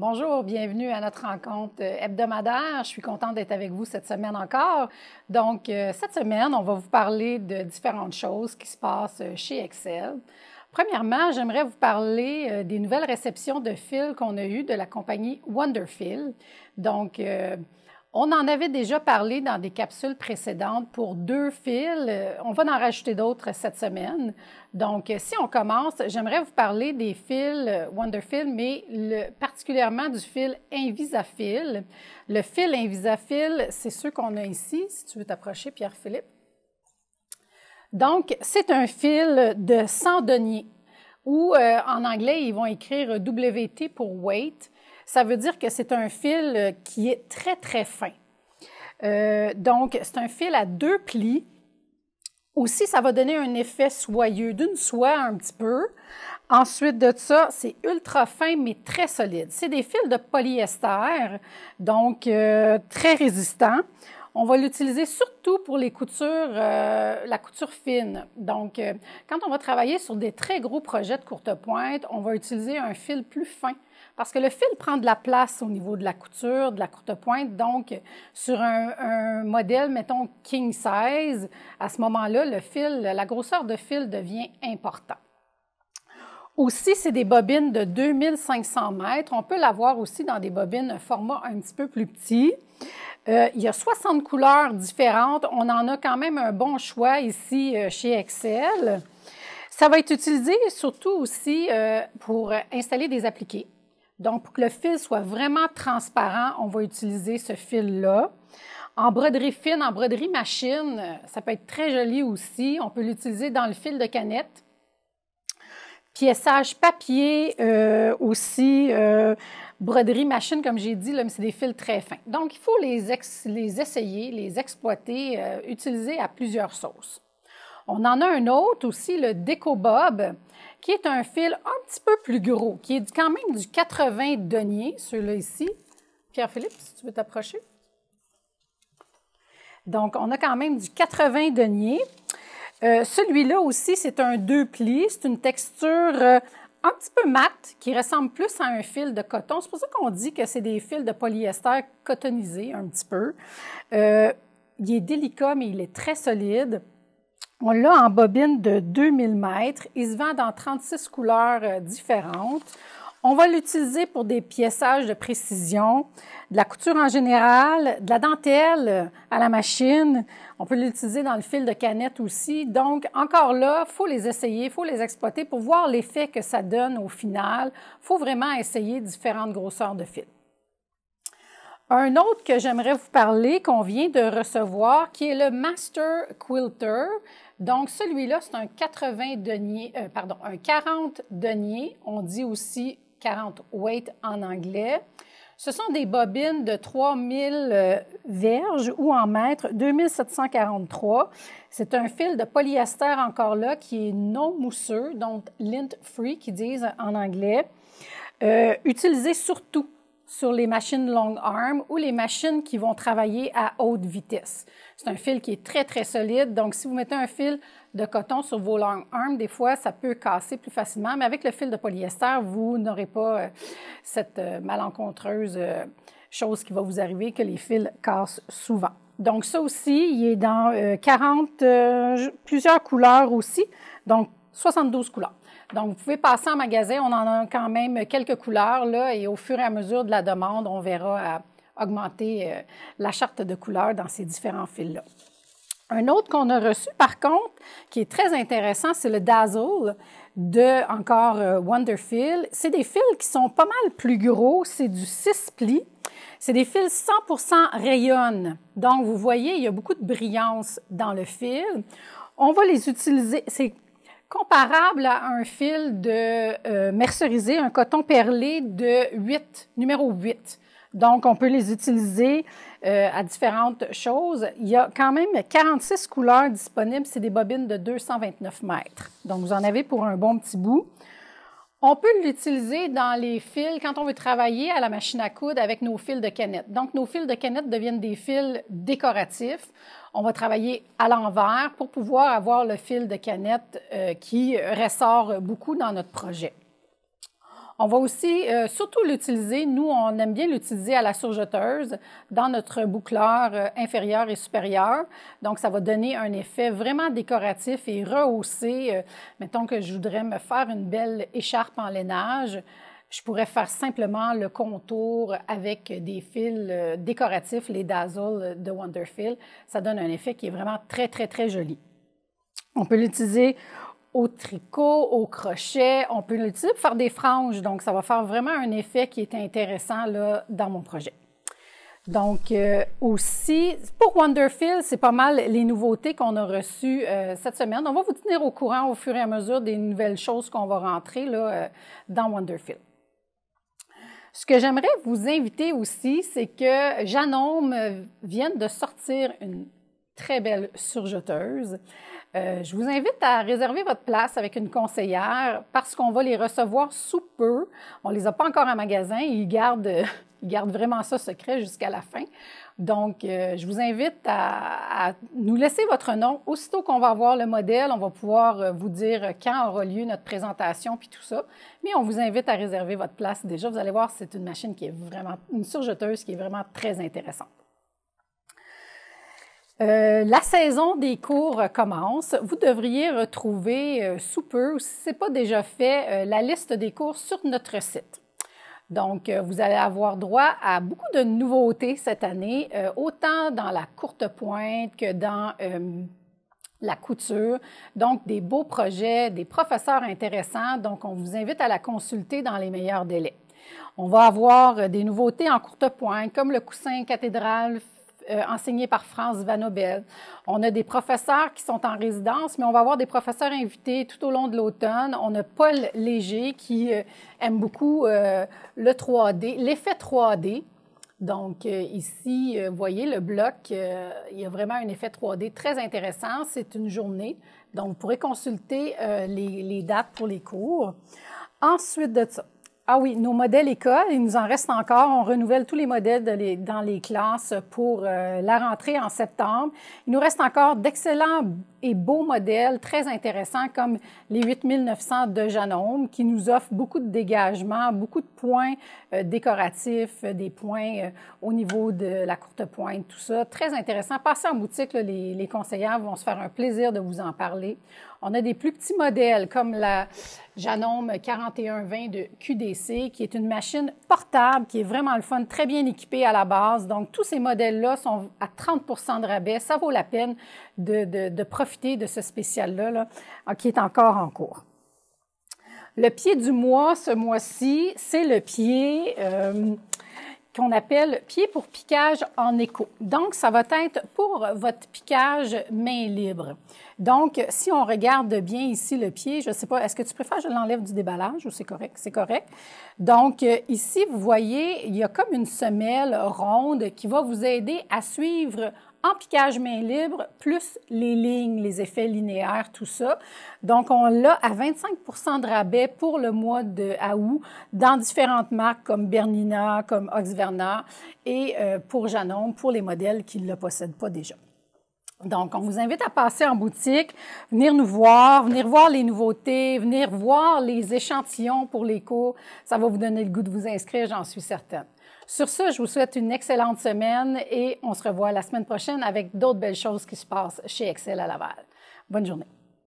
Bonjour, bienvenue à notre rencontre hebdomadaire. Je suis contente d'être avec vous cette semaine encore. Donc, cette semaine, on va vous parler de différentes choses qui se passent chez Excel. Premièrement, j'aimerais vous parler des nouvelles réceptions de fils qu'on a eues de la compagnie Wonderfil. Donc, on en avait déjà parlé dans des capsules précédentes pour 2 fils. On va en rajouter d'autres cette semaine. Donc, si on commence, j'aimerais vous parler des fils Wonderfil, mais particulièrement du fil Invisafil. Le fil Invisafil, c'est ceux qu'on a ici. Si tu veux t'approcher, Pierre-Philippe. Donc, c'est un fil de 100 deniers, ou en anglais, ils vont écrire WT pour weight. Ça veut dire que c'est un fil qui est très, très fin. Donc, c'est un fil à 2 plis. Aussi, ça va donner un effet soyeux, d'une soie un petit peu. Ensuite de ça, c'est ultra fin, mais très solide. C'est des fils de polyester, donc très résistants. On va l'utiliser surtout pour les coutures, la couture fine. Donc, quand on va travailler sur des très gros projets de courte pointe, on va utiliser un fil plus fin parce que le fil prend de la place au niveau de la couture, de la courte pointe. Donc, sur un modèle, mettons, king size, à ce moment-là, le fil, la grosseur de fil devient importante. Aussi, c'est des bobines de 2500 mètres. On peut l'avoir aussi dans des bobines format un petit peu plus petit. Il y a 60 couleurs différentes. On en a quand même un bon choix ici chez Excel. Ça va être utilisé surtout aussi pour installer des appliqués. Donc, pour que le fil soit vraiment transparent, on va utiliser ce fil-là. En broderie fine, en broderie machine, ça peut être très joli aussi. On peut l'utiliser dans le fil de canette. Pièçage papier aussi, broderie machine, comme j'ai dit, là, mais c'est des fils très fins. Donc, il faut les essayer, les exploiter, utiliser à plusieurs sauces. On en a un autre aussi, le Deco-Bob, qui est un fil un petit peu plus gros, qui est quand même du 80 deniers, ceux-là ici. Pierre-Philippe, si tu veux t'approcher. Donc, on a quand même du 80 deniers. Celui-là aussi, c'est un 2 plis. C'est une texture un petit peu mate qui ressemble plus à un fil de coton. C'est pour ça qu'on dit que c'est des fils de polyester cotonisés un petit peu. Il est délicat, mais il est très solide. On l'a en bobine de 2000 mètres. Il se vend dans 36 couleurs différentes. On va l'utiliser pour des pièçages de précision, de la couture en général, de la dentelle à la machine. On peut l'utiliser dans le fil de canette aussi. Donc, encore là, il faut les essayer, il faut les exploiter pour voir l'effet que ça donne au final. Il faut vraiment essayer différentes grosseurs de fil. Un autre que j'aimerais vous parler, qu'on vient de recevoir, qui est le Master Quilter. Donc, celui-là, c'est un 40 deniers. On dit aussi 40 weight en anglais. Ce sont des bobines de 3000 verges ou en mètres, 2743. C'est un fil de polyester encore là qui est non mousseux, donc lint-free, qu'ils disent en anglais. Utilisé surtout sur les machines long arm ou les machines qui vont travailler à haute vitesse. C'est un fil qui est très, très solide. Donc, si vous mettez un fil de coton sur vos long arms, des fois, ça peut casser plus facilement. Mais avec le fil de polyester, vous n'aurez pas cette malencontreuse chose qui va vous arriver, que les fils cassent souvent. Donc, ça aussi, il est dans plusieurs couleurs aussi. Donc, 72 couleurs. Donc, vous pouvez passer en magasin, on en a quand même quelques couleurs, là, et au fur et à mesure de la demande, on verra augmenter la charte de couleurs dans ces différents fils-là. Un autre qu'on a reçu, par contre, qui est très intéressant, c'est le Dazzle de, encore, Wonderfil. C'est des fils qui sont pas mal plus gros, c'est du 6 plis. C'est des fils 100% rayon. Donc, vous voyez, il y a beaucoup de brillance dans le fil. On va les utiliser, c'est comparable à un fil de mercerisé, un coton perlé de 8, numéro 8. Donc, on peut les utiliser à différentes choses. Il y a quand même 46 couleurs disponibles. C'est des bobines de 229 mètres. Donc, vous en avez pour un bon petit bout. On peut l'utiliser dans les fils quand on veut travailler à la machine à coudre avec nos fils de canette. Donc, nos fils de canette deviennent des fils décoratifs. On va travailler à l'envers pour pouvoir avoir le fil de canette qui ressort beaucoup dans notre projet. On va aussi surtout l'utiliser, nous, on aime bien l'utiliser à la surjeteuse dans notre boucleur inférieur et supérieur. Donc, ça va donner un effet vraiment décoratif et rehausser. Mettons que je voudrais me faire une belle écharpe en lainage. Je pourrais faire simplement le contour avec des fils décoratifs, les Dazzle de Wonderfil. Ça donne un effet qui est vraiment très, très, très joli. On peut l'utiliser au tricot, au crochet. On peut l'utiliser pour faire des franges. Donc, ça va faire vraiment un effet qui est intéressant là, dans mon projet. Donc, aussi, pour Wonderfil, c'est pas mal les nouveautés qu'on a reçues cette semaine. On va vous tenir au courant au fur et à mesure des nouvelles choses qu'on va rentrer là, dans Wonderfil. Ce que j'aimerais vous inviter aussi, c'est que Janome vienne de sortir une très belle surjeteuse. Je vous invite à réserver votre place avec une conseillère parce qu'on va les recevoir sous peu. On ne les a pas encore en magasin. Ils gardent vraiment ça secret jusqu'à la fin. Donc, je vous invite à nous laisser votre nom. Aussitôt qu'on va avoir le modèle, on va pouvoir vous dire quand aura lieu notre présentation puis tout ça. Mais on vous invite à réserver votre place déjà. Vous allez voir, c'est une machine qui est vraiment, une surjeteuse qui est vraiment très intéressante. La saison des cours commence. Vous devriez retrouver sous peu, si ce n'est pas déjà fait, la liste des cours sur notre site. Donc, vous allez avoir droit à beaucoup de nouveautés cette année, autant dans la courte pointe que dans la couture. Donc, des beaux projets, des professeurs intéressants. Donc, on vous invite à la consulter dans les meilleurs délais. On va avoir des nouveautés en courte pointe, comme le coussin cathédrale enseigné par France Vanobel. On a des professeurs qui sont en résidence, mais on va avoir des professeurs invités tout au long de l'automne. On a Paul Léger qui aime beaucoup le 3D, l'effet 3D. Donc, ici, vous voyez, le bloc, il y a vraiment un effet 3D très intéressant. C'est une journée. Donc, vous pourrez consulter les dates pour les cours. Ensuite de ça, ah oui, nos modèles écoles, il nous en reste encore. On renouvelle tous les modèles dans les classes pour la rentrée en septembre. Il nous reste encore d'excellents et beaux modèles très intéressants comme les 8900 de Janome qui nous offrent beaucoup de dégagement, beaucoup de points décoratifs, des points au niveau de la courte pointe, tout ça. Très intéressant. Passez en boutique, là, les conseillères vont se faire un plaisir de vous en parler. On a des plus petits modèles comme la Janome 4120 de QDC, qui est une machine portable, qui est vraiment le fun, très bien équipée à la base. Donc, tous ces modèles-là sont à 30 % de rabais. Ça vaut la peine de profiter de ce spécial-là, là, qui est encore en cours. Le pied du mois, ce mois-ci, c'est le pied qu'on appelle pied pour piquage en écho. Donc, ça va être pour votre piquage main libre. Donc, si on regarde bien ici le pied, je ne sais pas, est-ce que tu préfères que je l'enlève du déballage ou c'est correct? C'est correct. Donc, ici, vous voyez, il y a comme une semelle ronde qui va vous aider à suivre en piquage main libre, plus les lignes, les effets linéaires, tout ça. Donc, on l'a à 25 % de rabais pour le mois d'août dans différentes marques comme Bernina, comme Oxverna et pour Janome, pour les modèles qui ne le possèdent pas déjà. Donc, on vous invite à passer en boutique, venir nous voir, venir voir les nouveautés, venir voir les échantillons pour les cours. Ça va vous donner le goût de vous inscrire, j'en suis certaine. Sur ce, je vous souhaite une excellente semaine et on se revoit la semaine prochaine avec d'autres belles choses qui se passent chez Excel à Laval. Bonne journée.